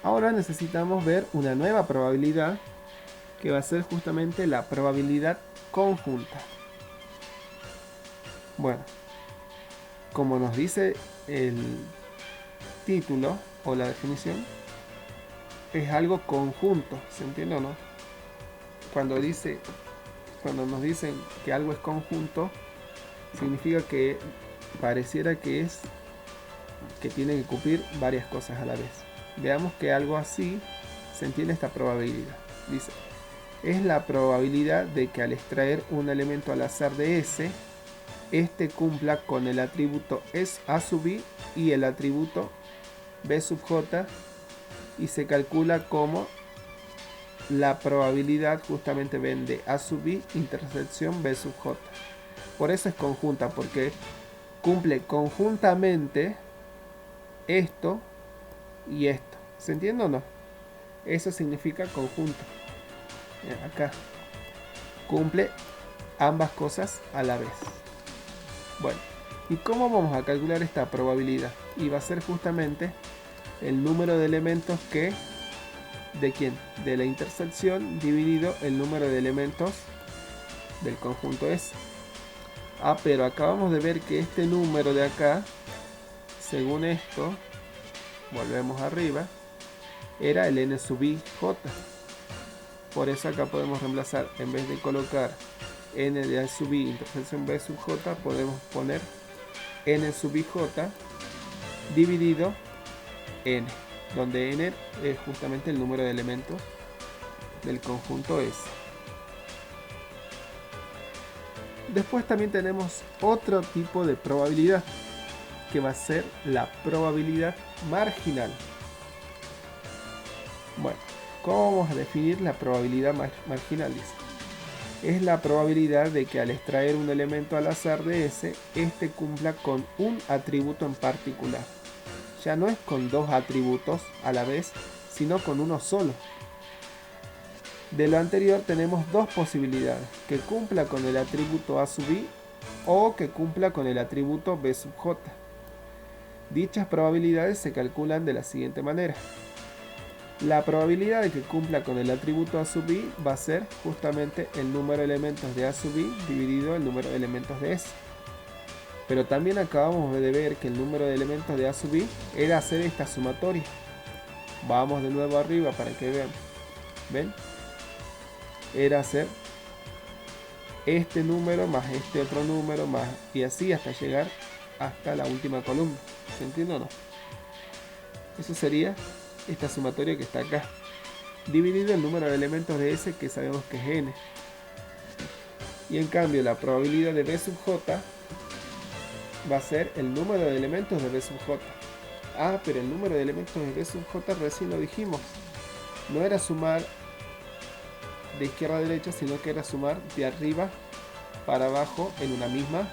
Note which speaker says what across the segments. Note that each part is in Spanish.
Speaker 1: Ahora necesitamos ver una nueva probabilidad que va a ser justamente la probabilidad conjunta. Bueno, como nos dice el título o la definición, es algo conjunto, ¿se entiende o no? Cuando nos dicen que algo es conjunto, significa que pareciera que tiene que cumplir varias cosas a la vez. Veamos que algo así se entiende esta probabilidad. Dice, es la probabilidad de que al extraer un elemento al azar de S, este cumpla con el atributo A sub i y el atributo B sub j, y se calcula como la probabilidad justamente ven de A sub i intersección B sub j. Por eso es conjunta, porque cumple conjuntamente esto y esto. ¿Se entiende o no? Eso significa conjunto. Acá cumple ambas cosas a la vez. Bueno, ¿y cómo vamos a calcular esta probabilidad? Y va a ser justamente el número de elementos que... ¿De quién? De la intersección dividido el número de elementos del conjunto S. Ah, pero acabamos de ver que este número de acá, según esto, volvemos arriba, era el n sub i j. Por eso acá podemos reemplazar, en vez de colocar n de a sub i intersección b sub j, podemos poner n sub i j dividido n, donde n es justamente el número de elementos del conjunto S. Después también tenemos otro tipo de probabilidad, que va a ser la probabilidad marginal. Bueno, ¿cómo vamos a definir la probabilidad marginal? Es la probabilidad de que al extraer un elemento al azar de S, este cumpla con un atributo en particular. Ya no es con dos atributos a la vez, sino con uno solo. De lo anterior tenemos dos posibilidades, que cumpla con el atributo A sub i o que cumpla con el atributo B sub j. Dichas probabilidades se calculan de la siguiente manera. La probabilidad de que cumpla con el atributo A sub i va a ser justamente el número de elementos de A sub i dividido el número de elementos de S. Pero también acabamos de ver que el número de elementos de A sub i era hacer esta sumatoria. Vamos de nuevo arriba para que vean. ¿Ven? Era hacer este número más este otro número más y así hasta llegar hasta la última columna. ¿Se entiende o no? Eso sería esta sumatoria que está acá, dividido el número de elementos de S, que sabemos que es n. Y en cambio la probabilidad de B sub j va a ser el número de elementos de B sub j. Ah, pero el número de elementos de B sub j recién lo dijimos. No era sumar de izquierda a derecha, sino que era sumar de arriba para abajo en una misma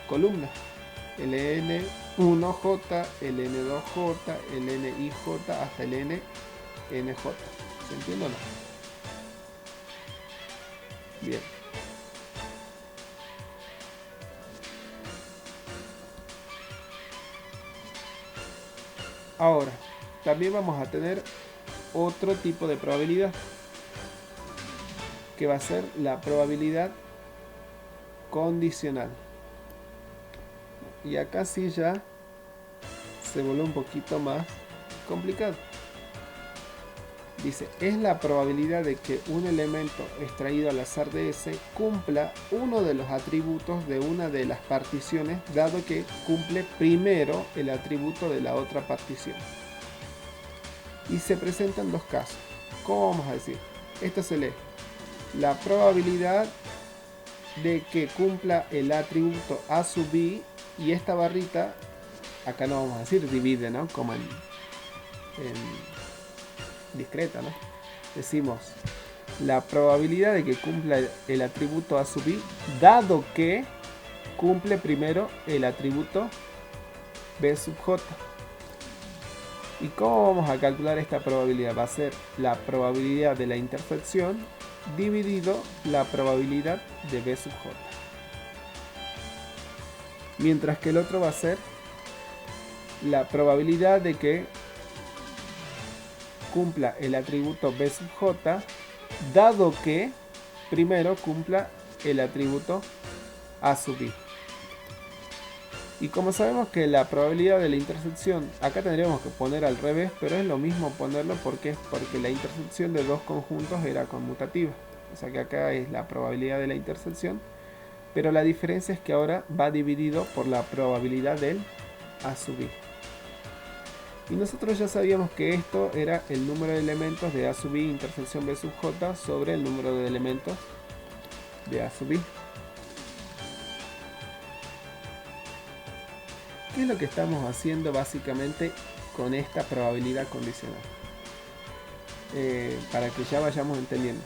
Speaker 1: columna. El n1j, el n2j, el nij hasta el nj. ¿Se entiende o no? Bien. Ahora, también vamos a tener otro tipo de probabilidad, que va a ser la probabilidad condicional. Y acá sí ya se vuelve un poquito más complicado. Dice, es la probabilidad de que un elemento extraído al azar de S cumpla uno de los atributos de una de las particiones, dado que cumple primero el atributo de la otra partición. Y se presentan dos casos. ¿Cómo vamos a decir? Esto se lee. La probabilidad de que cumpla el atributo A sub i, y esta barrita, acá no vamos a decir divide, ¿no? Como en discreta, ¿no? Decimos la probabilidad de que cumpla el atributo A sub i, dado que cumple primero el atributo B sub j. ¿Y cómo vamos a calcular esta probabilidad? Va a ser la probabilidad de la intersección dividido la probabilidad de B sub j. Mientras que el otro va a ser la probabilidad de que cumpla el atributo B sub j, dado que primero cumpla el atributo A sub i. Y como sabemos que la probabilidad de la intersección, acá tendríamos que poner al revés, pero es lo mismo ponerlo porque la intersección de dos conjuntos era conmutativa. O sea que acá es la probabilidad de la intersección, pero la diferencia es que ahora va dividido por la probabilidad del A sub i. Y nosotros ya sabíamos que esto era el número de elementos de A sub i intersección B sub j sobre el número de elementos de A sub i. ¿Qué es lo que estamos haciendo básicamente con esta probabilidad condicional? Para que ya vayamos entendiendo.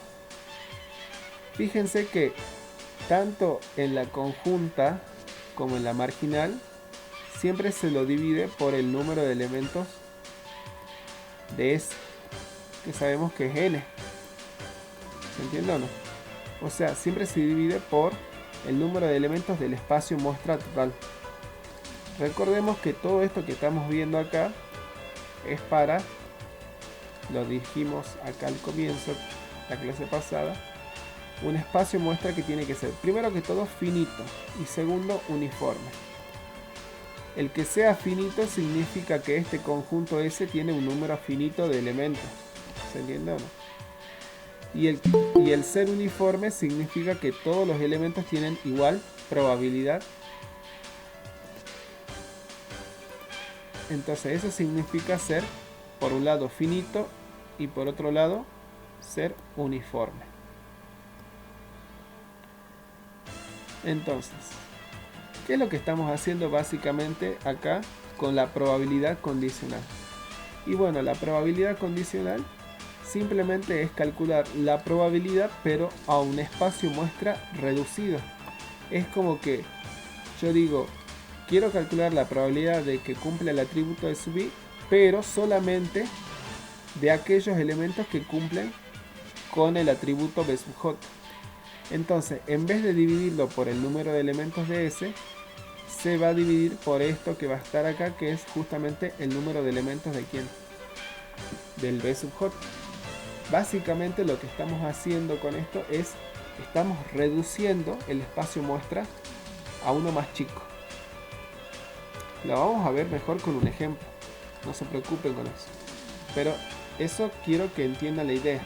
Speaker 1: Fíjense que tanto en la conjunta como en la marginal siempre se lo divide por el número de elementos de S, que sabemos que es N. ¿Se entiende o no? O sea, siempre se divide por el número de elementos del espacio muestra total. Recordemos que todo esto que estamos viendo acá es para, lo dijimos acá al comienzo, la clase pasada, un espacio muestra que tiene que ser, primero que todo, finito y segundo, uniforme. El que sea finito significa que este conjunto S tiene un número finito de elementos. ¿Se entiende o no? Y el ser uniforme significa que todos los elementos tienen igual probabilidad. Entonces eso significa ser, por un lado, finito y por otro lado, ser uniforme. Entonces, ¿qué es lo que estamos haciendo básicamente acá con la probabilidad condicional? Y bueno, la probabilidad condicional simplemente es calcular la probabilidad pero a un espacio muestra reducido. Es como que yo digo, quiero calcular la probabilidad de que cumpla el atributo de sub i, pero solamente de aquellos elementos que cumplen con el atributo B sub j. Entonces, en vez de dividirlo por el número de elementos de S, se va a dividir por esto que va a estar acá, que es justamente el número de elementos de quién, del B sub j. Básicamente lo que estamos haciendo con esto es, estamos reduciendo el espacio muestra a uno más chico. Lo vamos a ver mejor con un ejemplo, no se preocupen con eso. Pero eso quiero que entiendan la idea.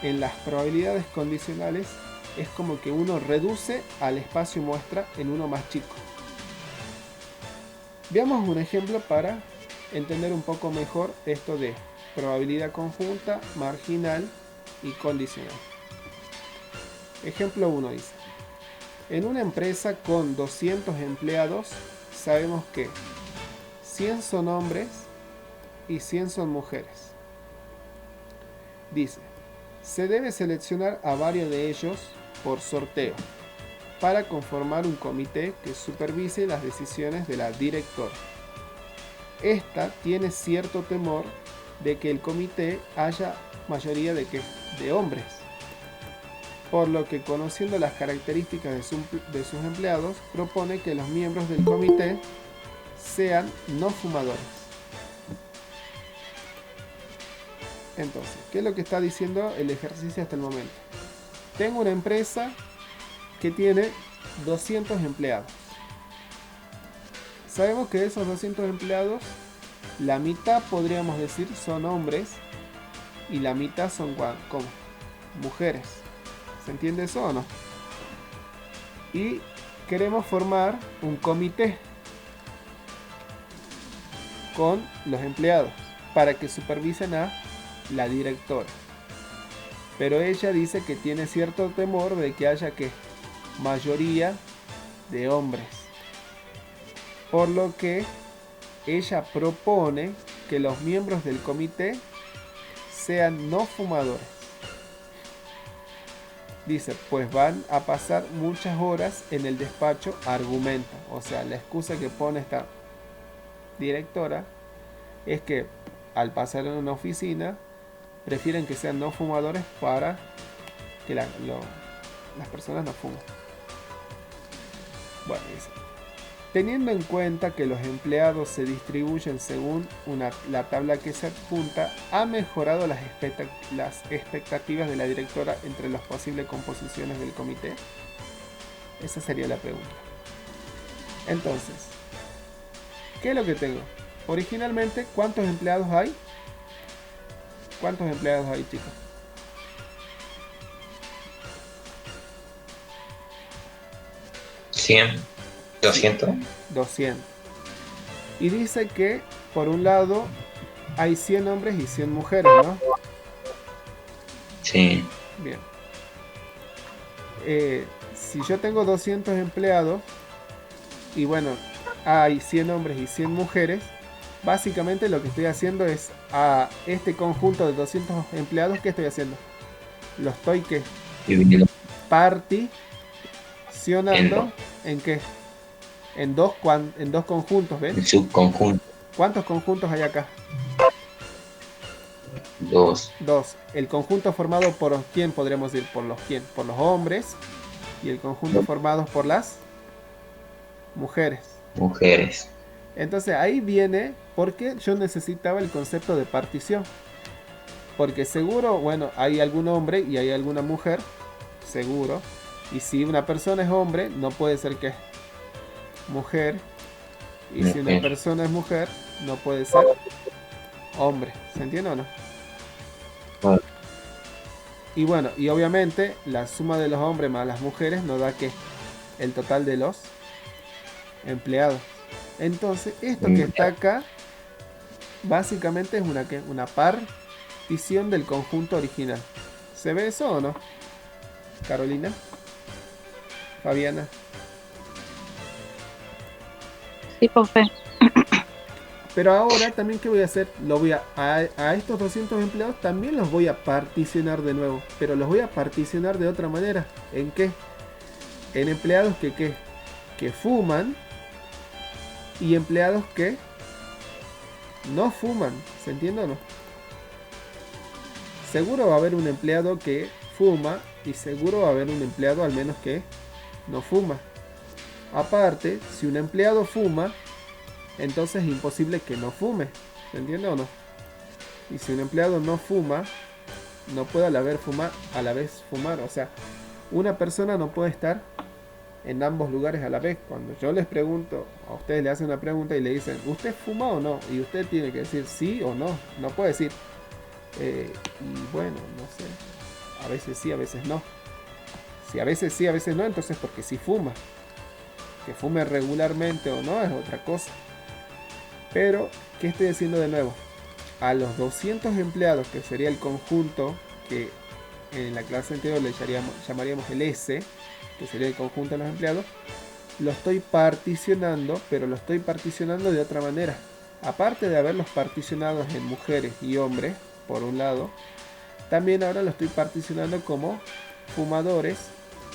Speaker 1: En las probabilidades condicionales es como que uno reduce al espacio muestra en uno más chico. Veamos un ejemplo para entender un poco mejor esto de probabilidad conjunta, marginal y condicional. Ejemplo 1 dice: en una empresa con 200 empleados, sabemos que 100 son hombres y 100 son mujeres. Dice, se debe seleccionar a varios de ellos por sorteo para conformar un comité que supervise las decisiones de la directora. Esta tiene cierto temor de que el comité haya mayoría de hombres, por lo que, conociendo las características de sus empleados, propone que los miembros del comité sean no fumadores. Entonces, ¿qué es lo que está diciendo el ejercicio hasta el momento? Tengo una empresa que tiene 200 empleados. Sabemos que de esos 200 empleados, la mitad, podríamos decir, son hombres y la mitad son ¿cómo? Mujeres. ¿Se entiende eso o no? Y queremos formar un comité con los empleados para que supervisen a la directora. Pero ella dice que tiene cierto temor de que haya mayoría de hombres, por lo que ella propone que los miembros del comité sean no fumadores. Dice, pues van a pasar muchas horas en el despacho, argumenta. O sea, la excusa que pone esta directora es que al pasar en una oficina prefieren que sean no fumadores para que las personas no fumen. Bueno, dice, Teniendo en cuenta que los empleados se distribuyen según la tabla que se adjunta, ¿ha mejorado las expectativas de la directora entre las posibles composiciones del comité? Esa sería la pregunta. Entonces, ¿qué es lo que tengo? Originalmente, ¿cuántos empleados hay? ¿Cuántos empleados hay, chicos?
Speaker 2: 100, 200.
Speaker 1: 200. Y dice que, por un lado, hay 100 hombres y 100 mujeres, ¿no?
Speaker 2: Sí.
Speaker 1: Bien. Si yo tengo 200 empleados, y bueno, hay 100 hombres y 100 mujeres, básicamente lo que estoy haciendo es a este conjunto de 200 empleados, ¿qué estoy haciendo? Lo estoy ¿qué?
Speaker 2: Dividido en dos.
Speaker 1: Particionando en qué? En dos conjuntos, ¿ven?
Speaker 2: El subconjunto.
Speaker 1: ¿Cuántos conjuntos hay acá?
Speaker 2: 2.
Speaker 1: Dos. El conjunto formado por quién podríamos decir, por los quién, por los hombres, y el conjunto formado por las mujeres.
Speaker 2: Mujeres.
Speaker 1: Entonces ahí viene porque yo necesitaba el concepto de partición. Porque seguro, bueno, hay algún hombre y hay alguna mujer, seguro. Y si una persona es hombre, no puede ser que mujer. Y si una
Speaker 2: Mujer.
Speaker 1: persona es mujer, no puede ser hombre. ¿Se entiende o no?
Speaker 2: Ah,
Speaker 1: Y bueno, y obviamente la suma de los hombres más las mujeres nos da que el total de los empleados. Entonces, esto que está acá básicamente es una partición del conjunto original. ¿Se ve eso o no? Carolina, Fabiana.
Speaker 3: Sí, profe.
Speaker 1: Pero ahora también, ¿qué voy a hacer? A estos 200 empleados también los voy a particionar de nuevo. Pero los voy a particionar de otra manera. ¿En qué? En empleados que fuman y empleados que no fuman. ¿Se entiende o no? Seguro va a haber un empleado que fuma y seguro va a haber un empleado al menos que no fuma. Aparte, si un empleado fuma, entonces es imposible que no fume. ¿Se entiende o no? Y si un empleado no fuma, no puede a la vez fumar. O sea, una persona no puede estar en ambos lugares a la vez. Cuando yo les pregunto, a ustedes le hacen una pregunta y le dicen, ¿usted fuma o no? Y usted tiene que decir sí o no. No puede decir, y bueno, no sé. A veces sí, a veces no. Si a veces sí, a veces no, entonces porque sí fuma. Que fume regularmente o no es otra cosa. Pero, ¿qué estoy haciendo de nuevo? A los 200 empleados, que sería el conjunto que en la clase anterior le llamaríamos el S, que sería el conjunto de los empleados, lo estoy particionando, pero lo estoy particionando de otra manera. Aparte de haberlos particionados en mujeres y hombres, por un lado, también ahora lo estoy particionando como fumadores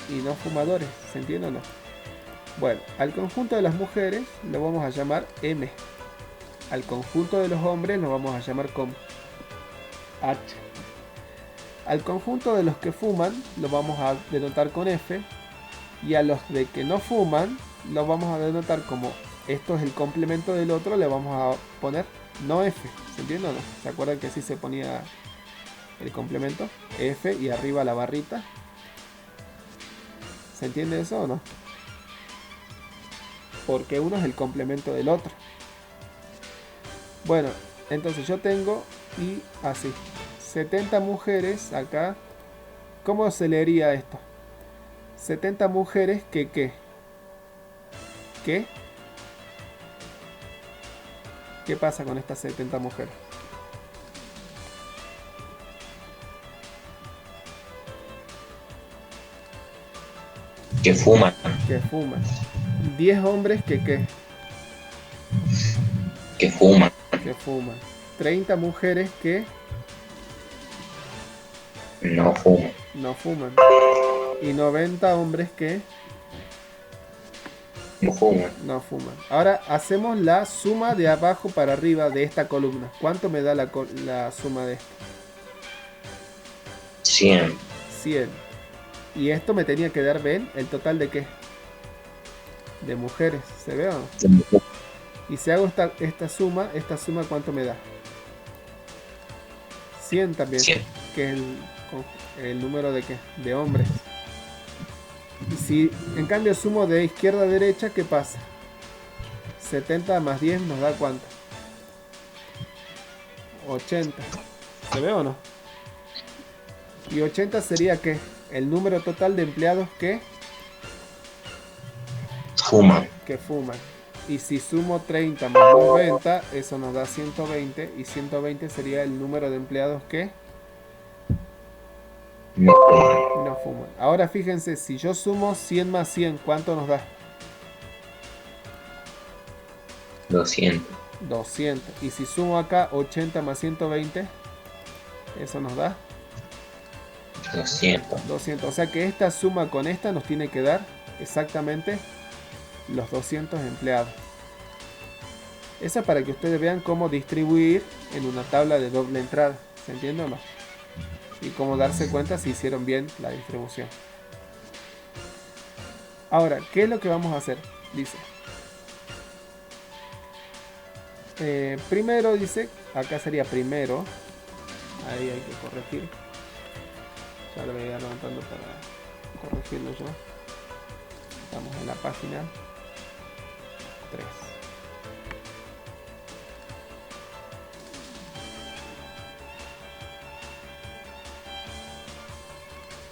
Speaker 1: y no fumadores. ¿Se entiende o no? Bueno, al conjunto de las mujeres lo vamos a llamar M. Al conjunto de los hombres lo vamos a llamar como H. Al conjunto de los que fuman lo vamos a denotar con F. Y a los de que no fuman lo vamos a denotar como esto es el complemento del otro, le vamos a poner no F. ¿Se entiende o no? ¿Se acuerdan que así se ponía el complemento? F y arriba la barrita. ¿Se entiende eso o no? Porque uno es el complemento del otro. Bueno, entonces yo tengo y así 70 mujeres acá. ¿Cómo se leería esto? 70 mujeres que ¿qué? ¿Qué pasa con estas 70 mujeres?
Speaker 2: que fuman.
Speaker 1: Que fuman. 10 hombres que ¿qué?
Speaker 2: Que fuman.
Speaker 1: Que fuman. 30 mujeres que
Speaker 2: No fuman.
Speaker 1: no fuman. Y 90 hombres que
Speaker 2: No fuman.
Speaker 1: no fuman. Ahora hacemos la suma de abajo para arriba de esta columna. ¿Cuánto me da la suma de esto?
Speaker 2: 100.
Speaker 1: 100. Y esto me tenía que dar, ¿ven? ¿El total de qué? de mujeres, ¿se ve o no?
Speaker 2: de mujer.
Speaker 1: Y si hago esta suma ¿cuánto me da? 100 también,
Speaker 2: 100.
Speaker 1: que es el número de ¿qué? De hombres. Y si en cambio sumo de izquierda a derecha, ¿qué pasa? 70 más 10 nos da ¿cuánto? 80. ¿Se ve o no? Y 80 sería ¿qué? El número total de empleados que
Speaker 2: Fuman.
Speaker 1: fuman. Y si sumo 30 más 90, eso nos da 120. Y 120 sería el número de empleados que
Speaker 2: No fuman.
Speaker 1: no fuman. Ahora fíjense, si yo sumo 100 más 100, ¿cuánto nos da?
Speaker 2: 200.
Speaker 1: 200. Y si sumo acá 80 más 120, eso nos da
Speaker 2: 200.
Speaker 1: 200. O sea que esta suma con esta nos tiene que dar exactamente los 200 empleados. Eso es para que ustedes vean cómo distribuir en una tabla de doble entrada. ¿Se entiende o no? Y cómo darse cuenta si hicieron bien la distribución. Ahora, ¿qué es lo que vamos a hacer? Dice. Primero dice, acá sería primero. Ahí hay que corregir. Ya lo voy a ir levantando para corregirlo yo. Estamos en la página 3.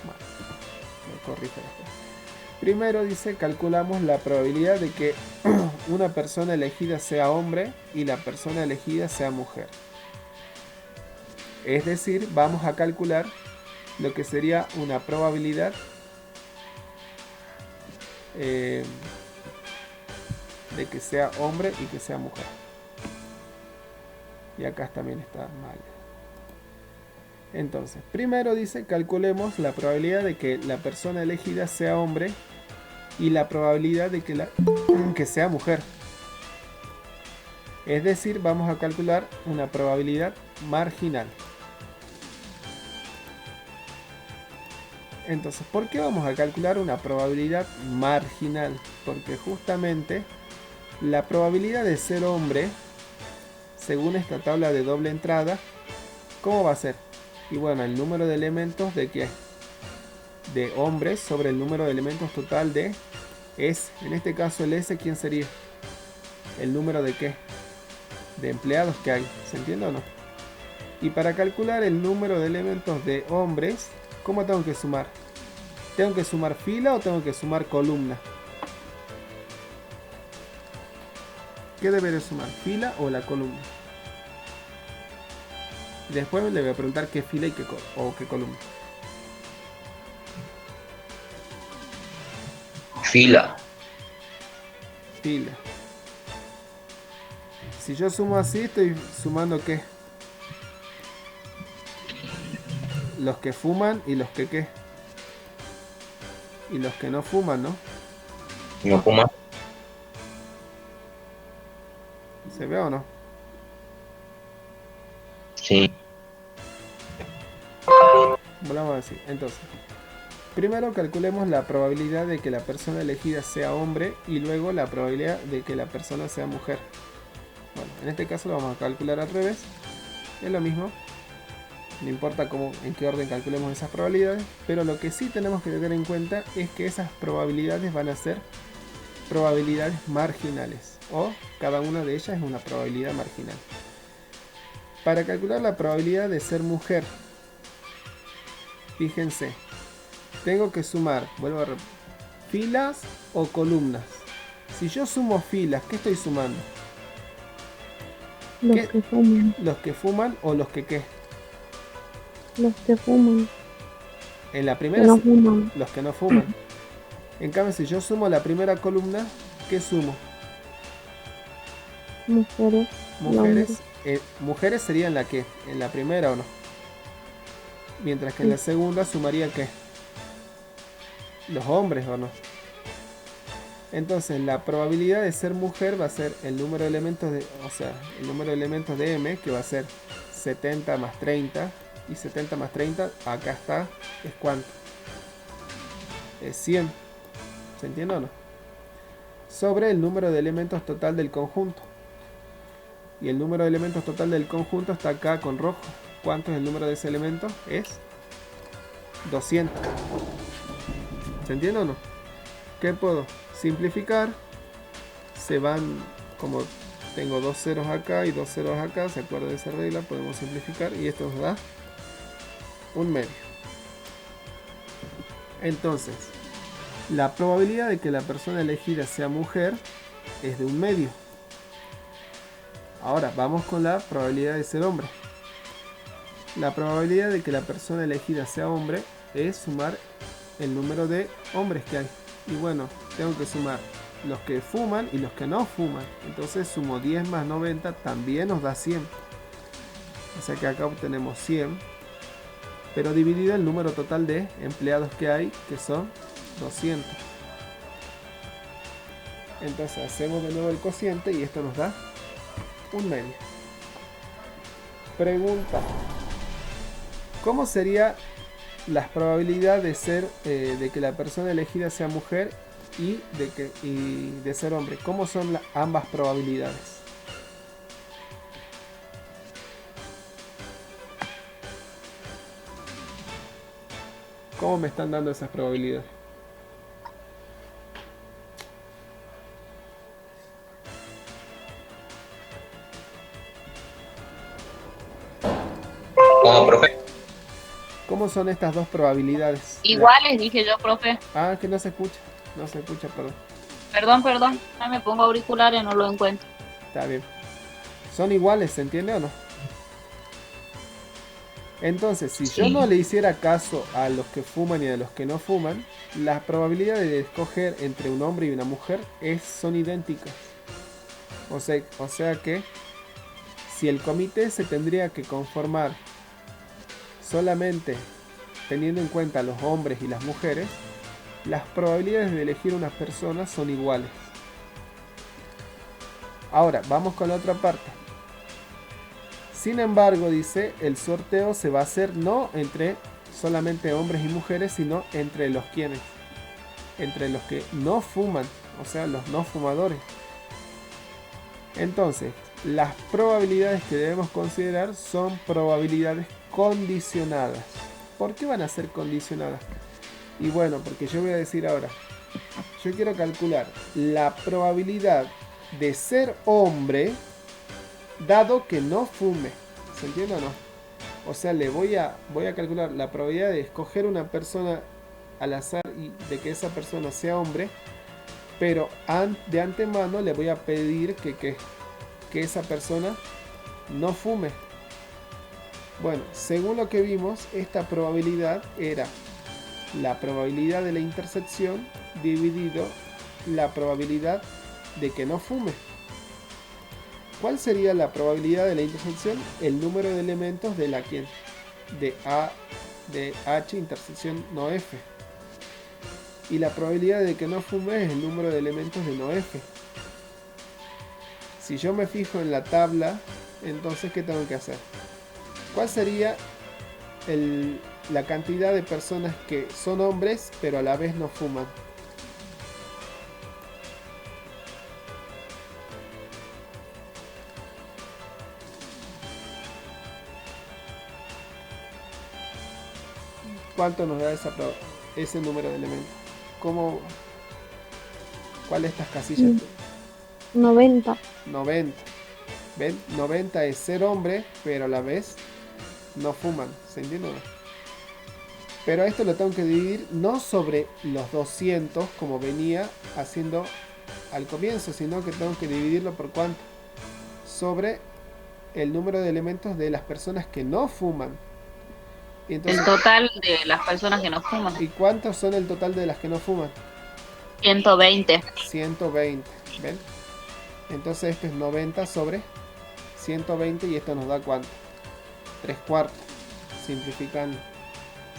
Speaker 1: Bueno, me corrige después. Primero dice, calculamos la probabilidad de que una persona elegida sea hombre y la persona elegida sea mujer. Es decir, vamos a calcular lo que sería una probabilidad de que sea hombre y que sea mujer. Y acá también está mal. Entonces, primero dice, calculemos la probabilidad de que la persona elegida sea hombre y la probabilidad de que sea mujer. Es decir, vamos a calcular una probabilidad marginal. Entonces, ¿por qué vamos a calcular una probabilidad marginal? Porque justamente la probabilidad de ser hombre, según esta tabla de doble entrada, ¿cómo va a ser? Y bueno, el número de elementos de ¿qué? De hombres sobre el número de elementos total de S. En este caso el S, ¿quién sería? El número de ¿qué? De empleados que hay. ¿Se entiende o no? Y para calcular el número de elementos de hombres, ¿cómo tengo que sumar? ¿Tengo que sumar fila o tengo que sumar columna? ¿Qué deberé sumar? ¿Fila o la columna? Después le voy a preguntar qué fila y qué columna.
Speaker 2: Fila.
Speaker 1: Fila. Si yo sumo así, estoy sumando ¿qué? Los que fuman y los que ¿qué? Y los que no fuman, ¿no?
Speaker 2: No fuman.
Speaker 1: ¿Se ve o no?
Speaker 2: Sí.
Speaker 1: Volvamos a decir. Entonces, primero calculemos la probabilidad de que la persona elegida sea hombre y luego la probabilidad de que la persona sea mujer. Bueno, en este caso lo vamos a calcular al revés. Es lo mismo. No importa en qué orden calculemos esas probabilidades, pero lo que sí tenemos que tener en cuenta es que esas probabilidades van a ser probabilidades marginales, o cada una de ellas es una probabilidad marginal. Para calcular la probabilidad de ser mujer, fíjense, tengo que sumar, vuelvo a repetir, filas o columnas. Si yo sumo filas, ¿qué estoy sumando?
Speaker 3: Los que fuman.
Speaker 1: ¿Los que fuman o los que qué?
Speaker 3: Los que fuman.
Speaker 1: En la primera,
Speaker 3: Que no fuman.
Speaker 1: los que no fuman. En cambio, si yo sumo la primera columna, ¿qué sumo?
Speaker 3: Mujeres.
Speaker 1: Mujeres. Mujeres serían la que, en la primera o no. Mientras que en la segunda sumaría ¿qué? Los hombres o no. Entonces la probabilidad de ser mujer va a ser el número de elementos de, o sea, el número de elementos de M, que va a ser 70 más 30. Y 70 más 30, acá está, ¿es cuánto? Es 100. ¿Se entiende o no? sobre el número de elementos total del conjunto. Y el número de elementos total del conjunto está acá con rojo. ¿Cuánto es el número de ese elemento? Es 200. ¿Se entiende o no? ¿Qué puedo? Simplificar. Se van, como tengo dos ceros acá y dos ceros acá, se acuerda de esa regla, podemos simplificar y esto nos da un medio. Entonces, la probabilidad de que la persona elegida sea mujer es de un medio. Ahora, vamos con la probabilidad de ser hombre. La probabilidad de que la persona elegida sea hombre es sumar el número de hombres que hay. Y bueno, tengo que sumar los que fuman y los que no fuman. Entonces sumo 10 más 90, también nos da 100. O sea que acá obtenemos 100. Pero dividido el número total de empleados que hay, que son 200. Entonces hacemos de nuevo el cociente y esto nos da un medio. Pregunta: ¿cómo sería la probabilidad de ser de que la persona elegida sea mujer y de ser hombre? ¿Cómo son ambas probabilidades? ¿Cómo me están dando esas probabilidades?
Speaker 2: ¿Cómo, profe?
Speaker 1: ¿Cómo son estas dos probabilidades?
Speaker 4: Iguales, dije yo, profe.
Speaker 1: Ah, que no se escucha. No se escucha, perdón.
Speaker 4: Perdón. Ya me pongo auriculares, no lo encuentro.
Speaker 1: Está bien. Son iguales, ¿se entiende o no? Entonces, si yo no le hiciera caso a los que fuman y a los que no fuman, las probabilidades de escoger entre un hombre y una mujer son idénticas. O sea que si el comité se tendría que conformar solamente teniendo en cuenta los hombres y las mujeres, las probabilidades de elegir unas personas son iguales. Ahora, vamos con la otra parte. Sin embargo, dice, el sorteo se va a hacer no entre solamente hombres y mujeres, sino entre los quienes, entre los que no fuman, o sea, los no fumadores. Entonces, las probabilidades que debemos considerar son probabilidades condicionadas. ¿Por qué van a ser condicionadas? Y bueno, porque yo voy a decir ahora, yo quiero calcular la probabilidad de ser hombre dado que no fume. ¿Se entiende o no? O sea, voy a calcular la probabilidad de escoger una persona al azar y de que esa persona sea hombre, pero de antemano le voy a pedir que esa persona no fume. Bueno, según lo que vimos, esta probabilidad era la probabilidad de la intersección dividido la probabilidad de que no fume. ¿Cuál sería la probabilidad de la intersección? El número de elementos de de H intersección no F. Y la probabilidad de que no fume es el número de elementos de no F. Si yo me fijo en la tabla, entonces ¿qué tengo que hacer? ¿Cuál sería la cantidad de personas que son hombres pero a la vez no fuman? ¿Cuánto nos da ese número de elementos? ¿Cuál de estas casillas?
Speaker 3: 90.
Speaker 1: 90. ¿Ven? 90 es ser hombre, pero a la vez no fuman. ¿Se entiende? Pero esto lo tengo que dividir no sobre los 200 como venía haciendo al comienzo, sino que tengo que dividirlo por cuánto. Sobre el número de elementos de las personas que no fuman. Y entonces,
Speaker 4: el total de las personas que no fuman.
Speaker 1: ¿y cuántos son el total de las que no fuman?
Speaker 4: 120.
Speaker 1: 120. ¿Ven? Entonces esto es 90 sobre 120 y esto nos da ¿cuánto? 3/4. Simplificando.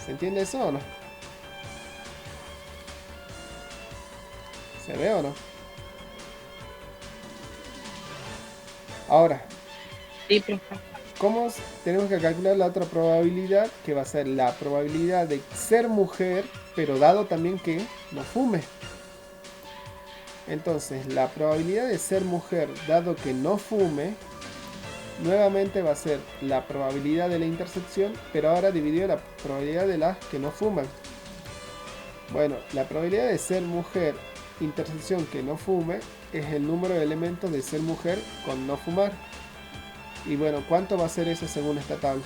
Speaker 1: ¿Se entiende eso o no? ¿Se ve o no? Ahora,
Speaker 4: Sí, profe.
Speaker 1: ¿cómo tenemos que calcular la otra probabilidad? Que va a ser la probabilidad de ser mujer, pero dado también que no fume. Entonces, la probabilidad de ser mujer, dado que no fume, nuevamente va a ser la probabilidad de la intersección, pero ahora dividido la probabilidad de las que no fuman. Bueno, la probabilidad de ser mujer, intersección que no fume, es el número de elementos de ser mujer con no fumar. Y bueno, ¿cuánto va a ser eso según esta tabla?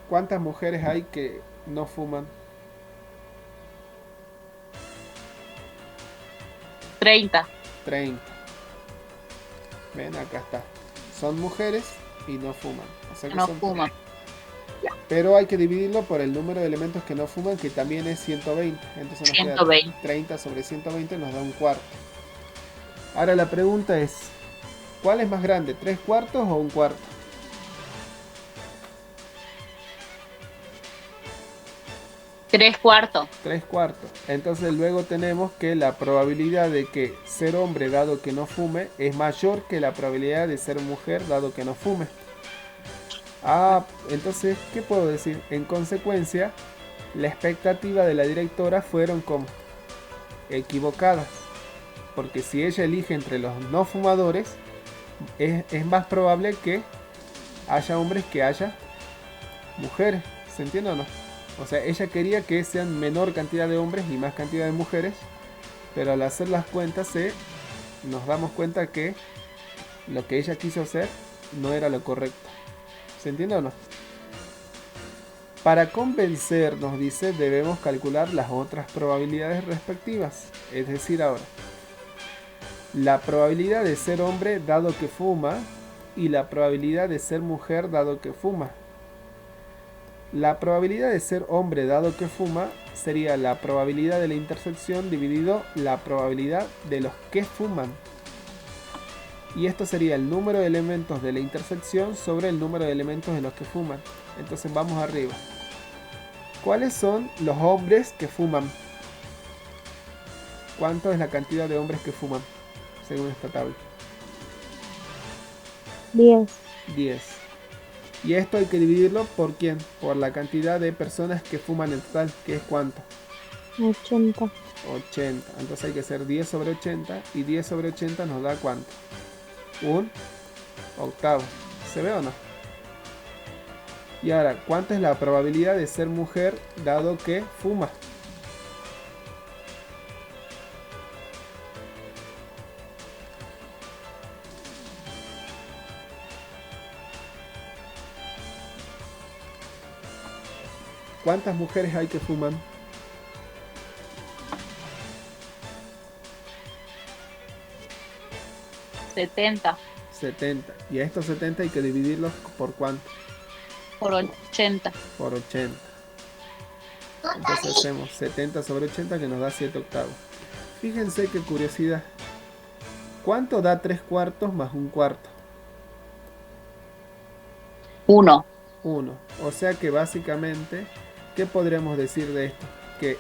Speaker 1: ¿Cuántas mujeres hay que no fuman?
Speaker 4: 30.
Speaker 1: 30. Ven, acá está. Son mujeres y no fuman. O sea que
Speaker 4: No
Speaker 1: son
Speaker 4: fuma.
Speaker 1: Pero hay que dividirlo por el número de elementos que no fuman, que también es 120. Entonces nos queda
Speaker 4: 120.
Speaker 1: 30 sobre 120, nos da un cuarto. Ahora la pregunta es, ¿cuál es más grande? ¿3 cuartos o un cuarto?
Speaker 4: 3/4.
Speaker 1: 3 cuartos. Entonces luego tenemos que la probabilidad de que ser hombre dado que no fume es mayor que la probabilidad de ser mujer dado que no fume. Ah, entonces, ¿qué puedo decir? En consecuencia, la expectativa de la directora fueron como equivocadas. Porque si ella elige entre los no fumadores, es más probable que haya hombres que haya mujeres. ¿Se entiende o no? O sea, ella quería que sean menor cantidad de hombres y más cantidad de mujeres. Pero al hacer las cuentas nos damos cuenta que lo que ella quiso hacer no era lo correcto. ¿Se entiende o no? Para convencer, nos dice, debemos calcular las otras probabilidades respectivas. Es decir, ahora, la probabilidad de ser hombre dado que fuma y la probabilidad de ser mujer dado que fuma. La probabilidad de ser hombre dado que fuma sería la probabilidad de la intersección dividido la probabilidad de los que fuman. Y esto sería el número de elementos de la intersección sobre el número de elementos de los que fuman. Entonces vamos arriba. ¿Cuáles son los hombres que fuman? ¿Cuánto es la cantidad de hombres que fuman? Según esta tabla.
Speaker 3: 10.
Speaker 1: 10. Y esto hay que dividirlo por quién? Por la cantidad de personas que fuman en total, que es cuánto.
Speaker 3: 80.
Speaker 1: 80. Entonces hay que hacer 10 sobre 80. Y 10 sobre 80 nos da cuánto. Un octavo. ¿Se ve o no? Y ahora, ¿cuánta es la probabilidad de ser mujer dado que fuma? ¿Cuántas mujeres hay que fuman?
Speaker 4: 70
Speaker 1: 70. Y a estos 70 hay que dividirlos por cuánto.
Speaker 4: por 80.
Speaker 1: Por 80. Entonces hacemos 70 sobre 80 que nos da 7 octavos. Fíjense qué curiosidad. ¿Cuánto da 3 cuartos más un cuarto?
Speaker 4: 1.
Speaker 1: 1. O sea que básicamente, ¿qué podríamos decir de esto? Que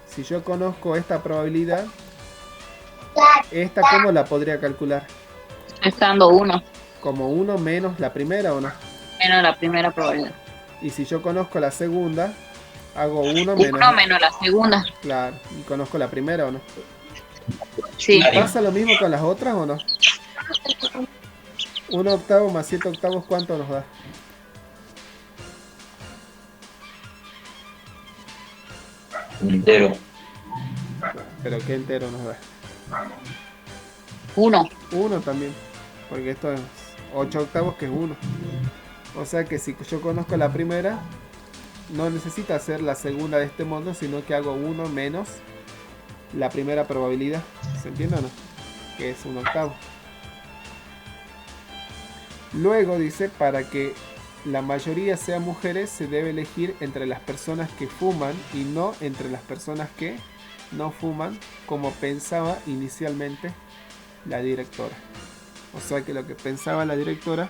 Speaker 1: si yo conozco esta probabilidad, ¿esta cómo la podría calcular?
Speaker 4: Estando 1.
Speaker 1: Como 1 menos la primera o no.
Speaker 4: Menos la primera probabilidad.
Speaker 1: Y si yo conozco la segunda, hago 1
Speaker 4: 1
Speaker 1: menos.
Speaker 4: menos la segunda.
Speaker 1: Claro, y conozco la primera o no.
Speaker 4: Sí.
Speaker 1: ¿Pasa lo mismo con las otras o no? 1 octavo más 7 octavos, ¿cuánto nos da?
Speaker 2: Entero.
Speaker 1: Pero ¿qué entero nos da?
Speaker 4: 1.
Speaker 1: 1 también, porque esto es 8 octavos que es 1. O sea que si yo conozco la primera, no necesito hacer la segunda de este modo, sino que hago 1 menos la primera probabilidad. ¿Se entiende o no? Que es 1 octavo. Luego dice, para que la mayoría sean mujeres, se debe elegir entre las personas que fuman y no entre las personas que no fuman, como pensaba inicialmente la directora. O sea que lo que pensaba la directora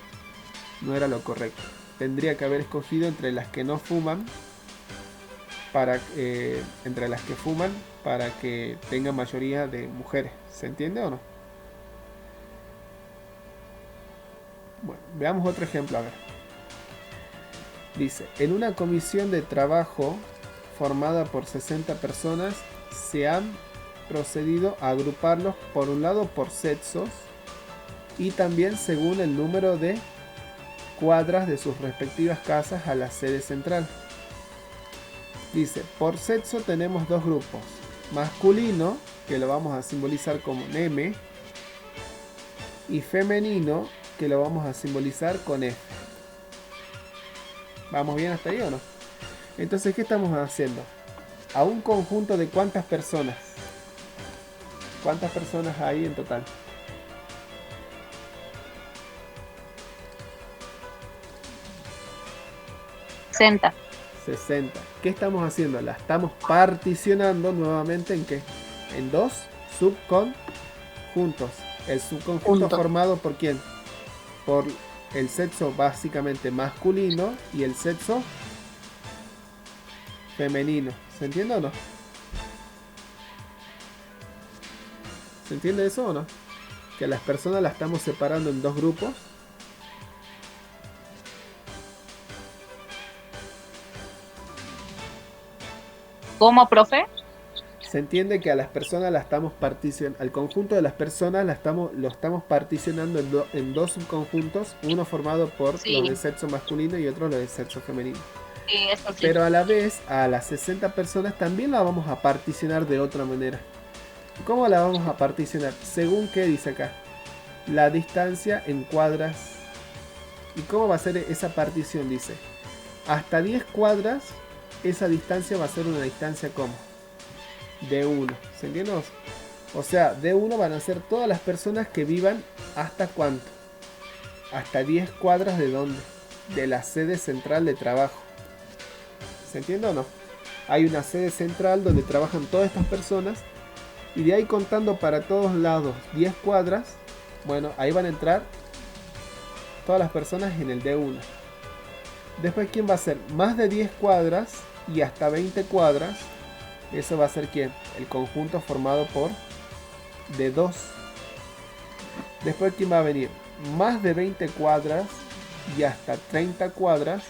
Speaker 1: no era lo correcto. Tendría que haber escogido entre las que no fuman, entre las que fuman, para que tenga mayoría de mujeres. ¿Se entiende o no? Bueno, veamos otro ejemplo, a ver. Dice, en una comisión de trabajo formada por 60 personas, se han procedido a agruparlos por un lado por sexos y también según el número de cuadras de sus respectivas casas a la sede central. Dice, por sexo tenemos dos grupos, masculino, que lo vamos a simbolizar como M, y femenino, que lo vamos a simbolizar con F. ¿Vamos bien hasta ahí o no? Entonces, ¿qué estamos haciendo? A un conjunto de ¿cuántas personas? ¿Cuántas personas hay en total?
Speaker 4: Senta.
Speaker 1: 60. ¿Qué estamos haciendo? La estamos particionando nuevamente ¿en qué? En dos subconjuntos. El subconjunto formado por ¿quién? Por el sexo básicamente masculino y el sexo femenino. ¿Se entiende o no? ¿Se entiende eso o no? Que a las personas las estamos separando en dos grupos.
Speaker 4: ¿Cómo, profe?
Speaker 1: Se entiende que a las personas las estamos particionando, al conjunto de las personas lo estamos particionando en dos subconjuntos, uno formado por
Speaker 4: Sí.
Speaker 1: los de sexo masculino y otro los de sexo femenino.
Speaker 4: Sí, eso sí.
Speaker 1: Pero a la vez, a las 60 personas también la vamos a particionar de otra manera. ¿Cómo la vamos a particionar? Según qué dice acá, la distancia en cuadras. ¿Y cómo va a ser esa partición? Dice, hasta 10 cuadras, esa distancia va a ser una distancia como de 1. ¿Se entiende? O sea, de 1 van a ser todas las personas que vivan hasta ¿cuánto? Hasta 10 cuadras de ¿dónde? De la sede central de trabajo. ¿Se entiende o no? Hay una sede central donde trabajan todas estas personas y de ahí contando para todos lados 10 cuadras, bueno, ahí van a entrar todas las personas en el D1. Después, ¿quién va a ser? Más de 10 cuadras y hasta 20 cuadras. Eso va a ser ¿quién? El conjunto formado por D2. Después, ¿quién va a venir? Más de 20 cuadras y hasta 30 cuadras.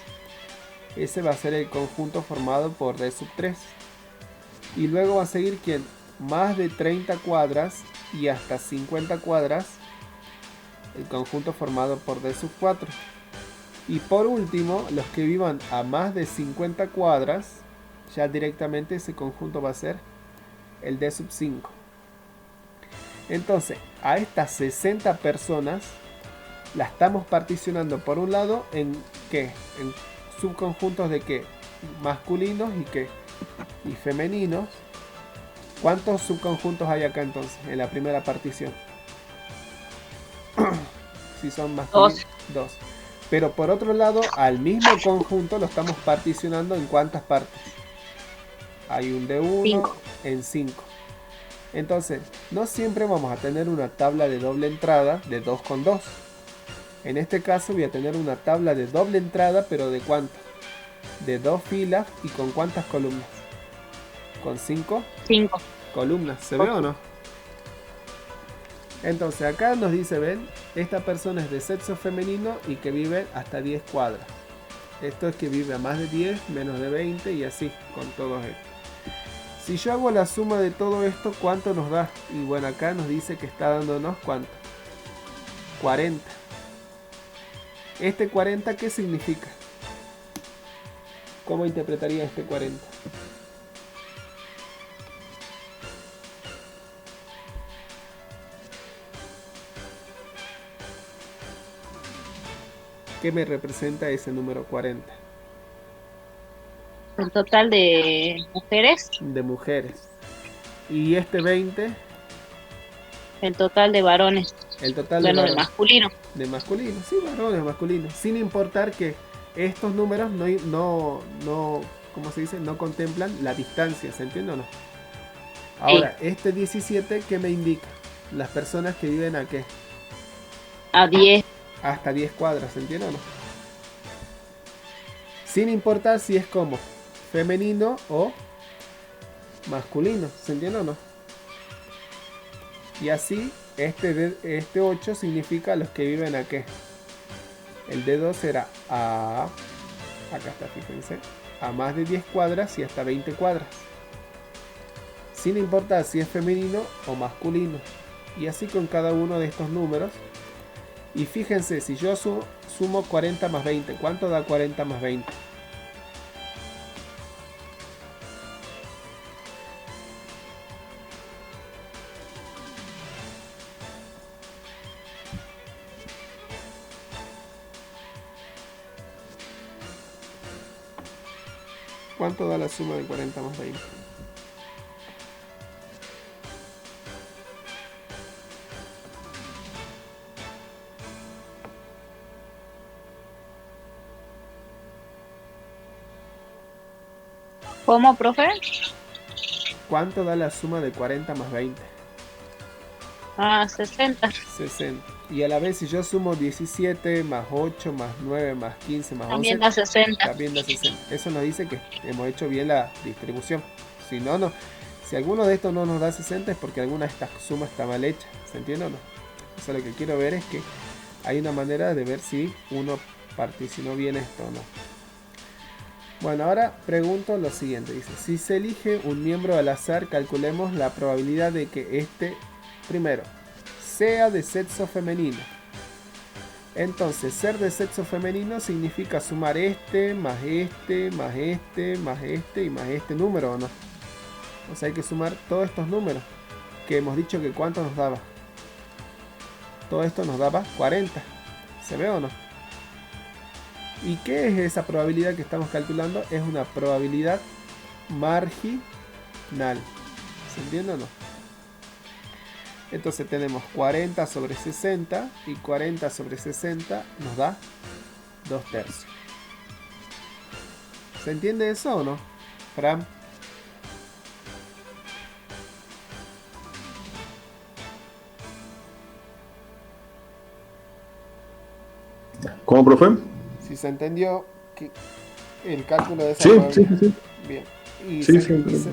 Speaker 1: Ese va a ser el conjunto formado por D3. Y luego va a seguir ¿quién? Más de 30 cuadras y hasta 50 cuadras. El conjunto formado por D4. Y por último, los que vivan a más de 50 cuadras, ya directamente ese conjunto va a ser el D5. Entonces, a estas 60 personas la estamos particionando por un lado en ¿qué? En subconjuntos de ¿qué? Masculinos y ¿qué? Y femeninos. ¿Cuántos subconjuntos hay acá entonces en la primera partición? Si son masculinos, dos. Pero por otro lado, al mismo conjunto lo estamos particionando en ¿cuántas partes? Hay un D1
Speaker 4: 5.
Speaker 1: en 5. Entonces, no siempre vamos a tener una tabla de doble entrada de 2 con 2. En este caso voy a tener una tabla de doble entrada, pero ¿de cuánto? De 2 filas y con ¿cuántas columnas? Con 5 columnas. ¿Se ve o no? Entonces acá nos dice, ven, esta persona es de sexo femenino y que vive hasta 10 cuadras. Esto es que vive a más de 10, menos de 20 y así con todos estos. Si yo hago la suma de todo esto, ¿cuánto nos da? Y bueno, acá nos dice que está dándonos ¿cuánto? 40. ¿Este 40 qué significa? ¿Cómo interpretaría este 40? ¿Qué me representa ese número 40?
Speaker 4: El total de mujeres,
Speaker 1: De mujeres. ¿Y este 20?
Speaker 4: el total de varones.
Speaker 1: El total
Speaker 4: Bueno,
Speaker 1: de
Speaker 4: de
Speaker 1: varones.
Speaker 4: masculino.
Speaker 1: De masculino, sí, varones, masculinos. Sin importar que estos números ¿cómo se dice? No contemplan la distancia, ¿se entiende o no? Ahora, este 17, ¿qué me indica? Las personas que viven a ¿qué?
Speaker 4: A 10.
Speaker 1: hasta 10 cuadras, ¿se entiende o no? Sin importar si es como femenino o masculino, ¿se entiende o no? Y así, este 8 significa los que viven a qué. El dedo será a, acá está, fíjense, a más de 10 cuadras y hasta 20 cuadras. Sin importar si es femenino o masculino. Y así con cada uno de estos números. Y fíjense, si yo sumo 40 más 20, ¿cuánto da 40 más 20? ¿Cuánto da la suma de 40 más 20?
Speaker 4: ¿Cómo, profe?
Speaker 1: ¿Cuánto da la suma de 40 más 20?
Speaker 4: 60.
Speaker 1: 60. Y a la vez si yo sumo 17 más 8 más 9 más 15 más 11,
Speaker 4: También da 60.
Speaker 1: también da 60. Eso nos dice que hemos hecho bien la distribución. Si no, no. Si alguno de estos no nos da 60 es porque alguna de estas sumas está mal hecha. ¿Se entiende o no? O sea, lo que quiero ver es que hay una manera de ver si uno particionó bien esto o no. Bueno, ahora pregunto lo siguiente. Dice, si se elige un miembro al azar, calculemos la probabilidad de que este, primero, sea de sexo femenino. Entonces, ser de sexo femenino significa sumar este, más este, más este, más este y más este número, ¿o no? O sea, hay que sumar todos estos números, que hemos dicho que cuánto nos daba. Todo esto nos daba 40. ¿Se ve o no? ¿Y qué es esa probabilidad que estamos calculando? Es una probabilidad marginal. ¿Se entiende o no? Entonces tenemos 40 sobre 60 y 40 sobre 60 nos da 2 tercios. ¿Se entiende eso o no, Fran?
Speaker 5: ¿Cómo, profe?
Speaker 1: Si se entendió que el cálculo de esa
Speaker 5: Sí,
Speaker 1: probabilidad.
Speaker 5: sí.
Speaker 1: Bien. Y,
Speaker 5: Sí,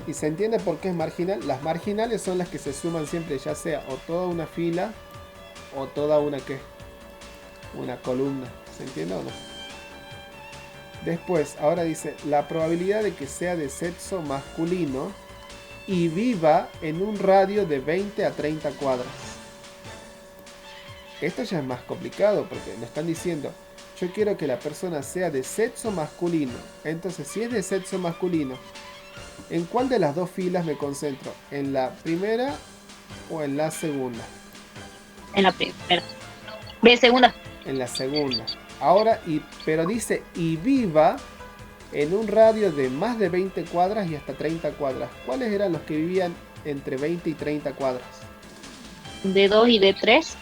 Speaker 1: y se entiende por qué es marginal. Las marginales son las que se suman siempre, ya sea o toda una fila o toda una una columna. ¿Se entiende o no? Después, ahora dice, la probabilidad de que sea de sexo masculino y viva en un radio de 20 a 30 cuadras. Esto ya es más complicado porque nos están diciendo, yo quiero que la persona sea de sexo masculino. Entonces, si es de sexo masculino, ¿en cuál de las dos filas me concentro? ¿En la primera o en la segunda?
Speaker 4: En la primera. ¿Ve segunda?
Speaker 1: En la segunda. Ahora, pero dice, y viva en un radio de más de 20 cuadras y hasta 30 cuadras. ¿Cuáles eran los que vivían entre 20 y 30 cuadras?
Speaker 4: ¿De 2 y de 3?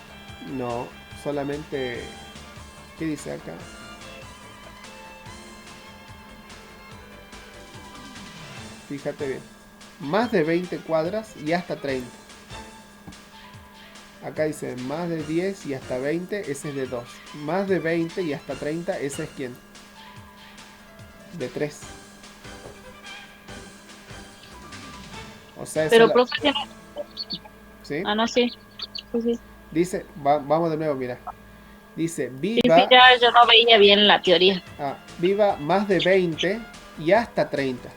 Speaker 1: No, solamente... ¿Qué dice acá? Fíjate bien. Más de 20 cuadras y hasta 30. Acá dice más de 10 y hasta 20, ese es de 2. Más de 20 y hasta 30, ese es ¿quién? De 3. O sea, esa
Speaker 4: Pero,
Speaker 1: es la...
Speaker 4: profe,
Speaker 1: ¿Sí?
Speaker 4: no, sí. Sí.
Speaker 1: Dice, vamos de nuevo, mira. Dice,
Speaker 4: Sí,
Speaker 1: viva...
Speaker 4: ya yo no veía bien la teoría.
Speaker 1: Viva más de 20 y hasta 30.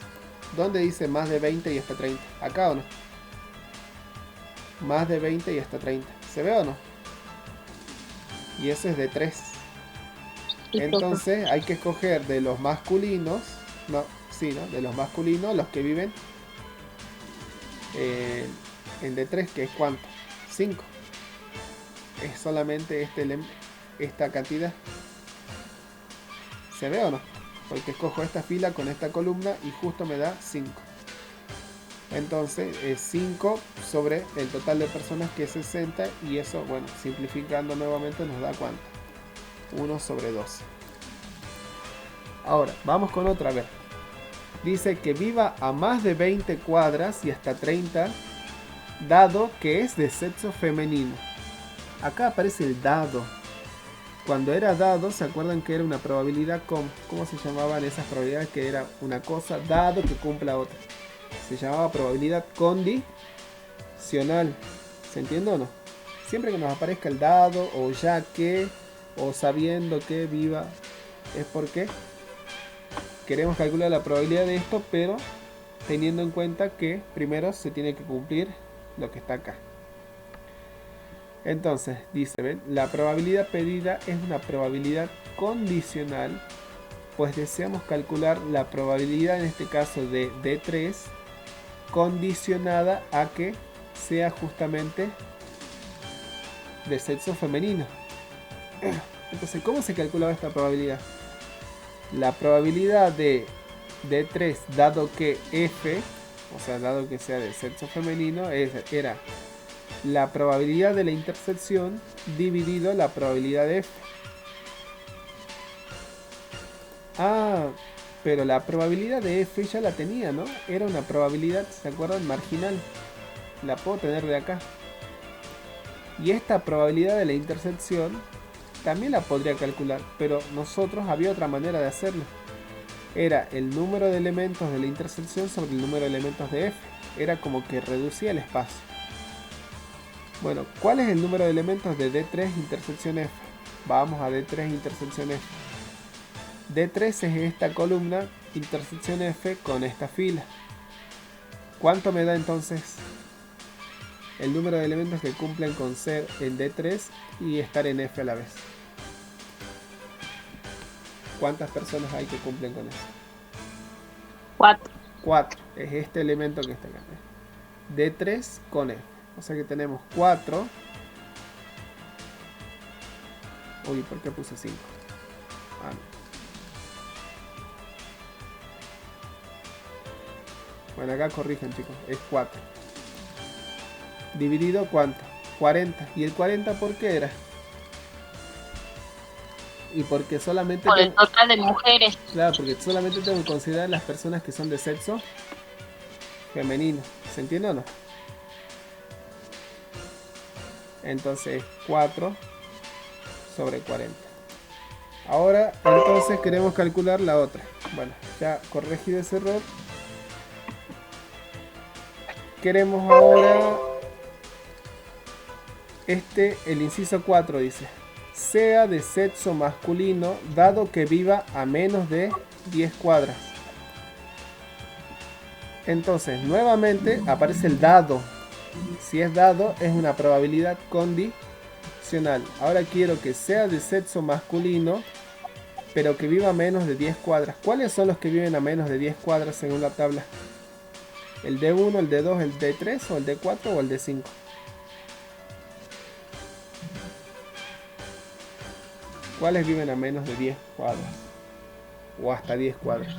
Speaker 1: ¿Dónde dice más de 20 y hasta 30? ¿Acá o no? Más de 20 y hasta 30. ¿Se ve o no? Y ese es de 3. Entonces hay que escoger de los masculinos. No, sí, ¿no? De los masculinos, los que viven en de 3, que es ¿cuánto? 5. Es solamente esta cantidad. ¿Se ve o no? Porque escojo esta fila con esta columna y justo me da 5. Entonces es 5 sobre el total de personas, que es 60, y eso, bueno, simplificando nuevamente nos da ¿cuánto? 1 sobre 12. Ahora, vamos con otra, a ver. Dice que viva a más de 20 cuadras y hasta 30, dado que es de sexo femenino. Acá aparece el dado. Cuando era dado, ¿se acuerdan que era una probabilidad cómo se llamaban esas probabilidades? Que era una cosa dado que cumpla otra. Se llamaba probabilidad condicional. ¿Se entiende o no? Siempre que nos aparezca el dado, o ya que, o sabiendo que viva, es porque queremos calcular la probabilidad de esto, pero teniendo en cuenta que primero se tiene que cumplir lo que está acá. Entonces, dice, ¿ven? La probabilidad pedida es una probabilidad condicional, pues deseamos calcular la probabilidad, en este caso de D3, condicionada a que sea justamente de sexo femenino. Entonces, ¿cómo se calculaba esta probabilidad? La probabilidad de D3, dado que F, o sea, dado que sea de sexo femenino, era la probabilidad de la intersección dividido la probabilidad de F. Ah, pero la probabilidad de F ya la tenía, ¿no? Era una probabilidad, ¿se acuerdan? Marginal. La puedo tener de acá. Y esta probabilidad de la intersección también la podría calcular, pero nosotros había otra manera de hacerlo. Era el número de elementos de la intersección sobre el número de elementos de F. Era como que reducía el espacio. Bueno, ¿cuál es el número de elementos de D3 intersección F? Vamos a D3 intersección F. D3 es esta columna intersección F con esta fila. ¿Cuánto me da entonces el número de elementos que cumplen con ser en D3 y estar en F a la vez? ¿Cuántas personas hay que cumplen con eso?
Speaker 4: 4.
Speaker 1: 4. Es este elemento que está acá. D3 con F. O sea que tenemos 4. Uy, ¿por qué puse 5? Ah, no. Bueno, acá corrigen, chicos. Es 4. Dividido, ¿cuánto? 40. ¿Y el 40 por qué era? Y porque solamente...
Speaker 4: Por el total de mujeres.
Speaker 1: Claro, porque solamente tengo que considerar las personas que son de sexo femenino. ¿Se entiende o no? Entonces 4 sobre 40. Ahora entonces queremos calcular la otra. Bueno, ya corregido ese error. Queremos ahora el inciso 4 dice: sea de sexo masculino dado que viva a menos de 10 cuadras. Entonces nuevamente aparece el dado. Si es dado, es una probabilidad condicional. Ahora quiero que sea de sexo masculino, pero que viva a menos de 10 cuadras. ¿Cuáles son los que viven a menos de 10 cuadras según la tabla? ¿El D1, el D2, el D3 o el D4 o el D5? ¿Cuáles viven a menos de 10 cuadras? O hasta 10 cuadras.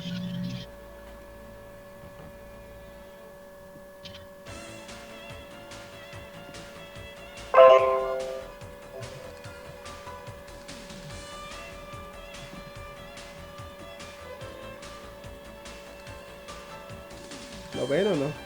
Speaker 1: ¿Lo ven o no?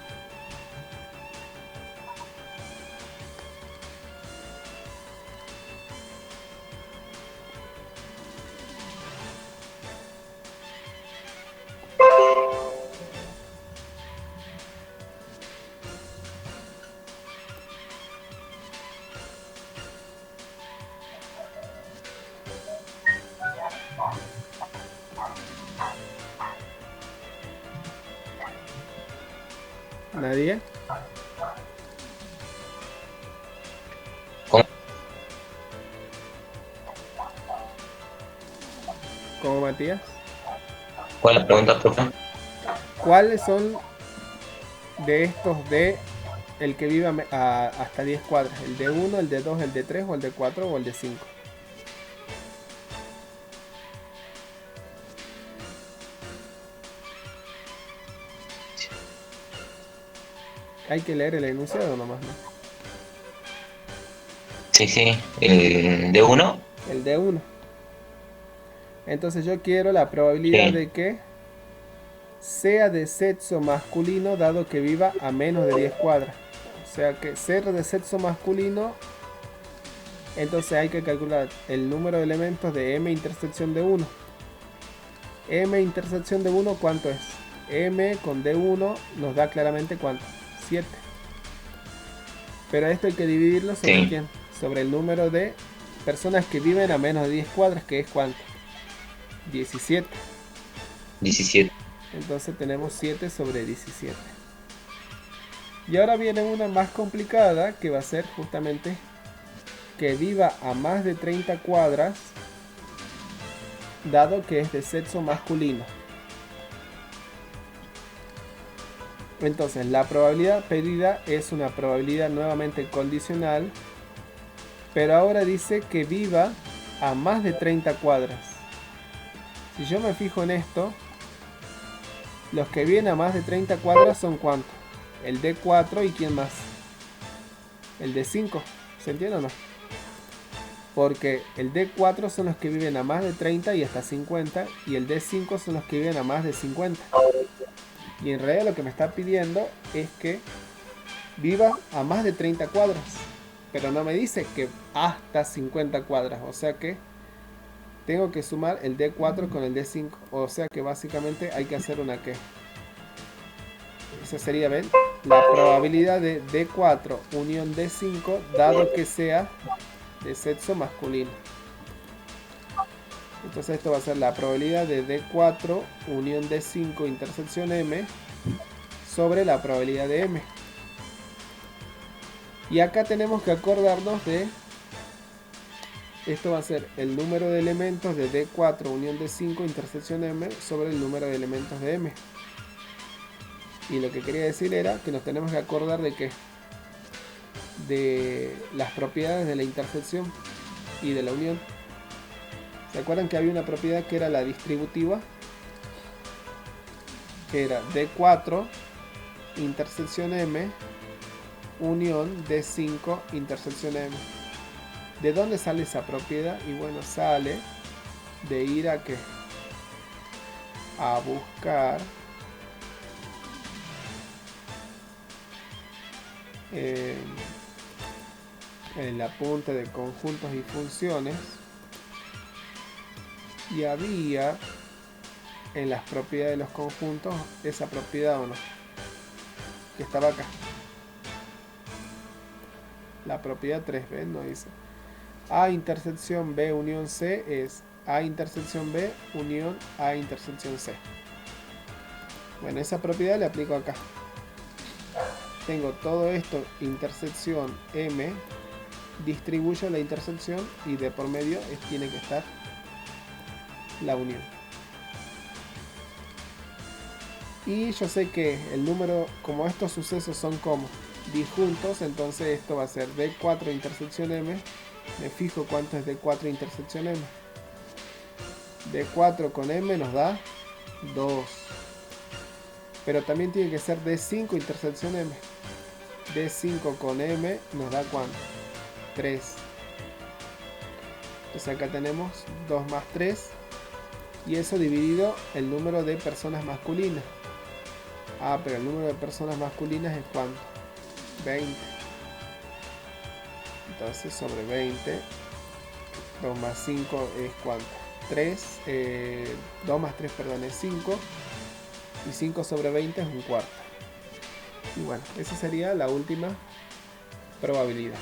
Speaker 1: ¿Nadie?
Speaker 2: ¿Cómo?
Speaker 1: ¿Cómo, Matías?
Speaker 2: ¿Cuál es la pregunta, profe?
Speaker 1: ¿Cuáles son de estos de el que vive hasta 10 cuadras? ¿El D1, el D2, el D3 o el D4 o el D5? Hay que leer el enunciado nomás, ¿no?
Speaker 2: Sí, sí, el D1.
Speaker 1: El D1. Entonces yo quiero la probabilidad
Speaker 2: Sí.
Speaker 1: de que sea de sexo masculino dado que viva a menos de 10 cuadras. O sea que ser de sexo masculino Entonces hay que calcular el número de elementos de m intersección de 1. M intersección de 1, ¿cuánto es? M con D1 nos da claramente ¿cuánto? 7. Pero esto hay que dividirlo sobre
Speaker 2: Sí.
Speaker 1: quién? Sobre el número de personas que viven a menos de 10 cuadras, que es ¿cuánto? 17.
Speaker 2: 17.
Speaker 1: Entonces tenemos 7 sobre 17. Y ahora viene una más complicada, que va a ser justamente que viva a más de 30 cuadras, dado que es de sexo masculino. Entonces la probabilidad pedida es una probabilidad nuevamente condicional, pero ahora dice que viva a más de 30 cuadras. Si yo me fijo en esto, los que viven a más de 30 cuadras son ¿cuántos? El D4 y ¿quién más? El D5. ¿Se entiende o no? Porque el D4 son los que viven a más de 30 y hasta 50, y el D5 son los que viven a más de 50. Y en realidad lo que me está pidiendo es que viva a más de 30 cuadras, pero no me dice que hasta 50 cuadras, o sea que tengo que sumar el D4 con el D5, o sea que básicamente hay que hacer una que. Esa sería, ¿ven? La probabilidad de D4 unión D5, dado que sea de sexo masculino. Entonces esto va a ser la probabilidad de D4 unión D5 intersección M sobre la probabilidad de M. Y acá tenemos que acordarnos de, esto va a ser el número de elementos de D4 unión D5 intersección M sobre el número de elementos de M. Y lo que quería decir era que nos tenemos que acordar de que de las propiedades de la intersección y de la unión. ¿Se acuerdan que había una propiedad que era la distributiva? Que era D4 intersección M unión D5 intersección M. ¿De dónde sale esa propiedad? Y bueno, sale de ir a ¿qué? A buscar el apunte de conjuntos y funciones, y había en las propiedades de los conjuntos esa propiedad, ¿o no? Que estaba acá, la propiedad 3b, ¿no? Dice A intersección B unión C es A intersección B unión A intersección C. Bueno, esa propiedad le aplico acá. Tengo todo esto intersección M, distribuyo la intersección y de por medio tiene que estar la unión. Y yo sé que el número, como estos sucesos son como disjuntos, entonces esto va a ser D4 intersección M. Me fijo cuánto es D4 intersección M. D4 con M nos da 2. Pero también tiene que ser D5 intersección M. D5 con M nos da ¿cuánto? 3. Entonces acá tenemos 2 más 3. Y eso dividido el número de personas masculinas. Ah, pero el número de personas masculinas es ¿cuánto? 20. Entonces sobre 20, 2 más 5 es ¿cuánto? 3. 2 más 3, perdón, es 5. Y 5 sobre 20 es un cuarto. Y bueno, esa sería la última probabilidad.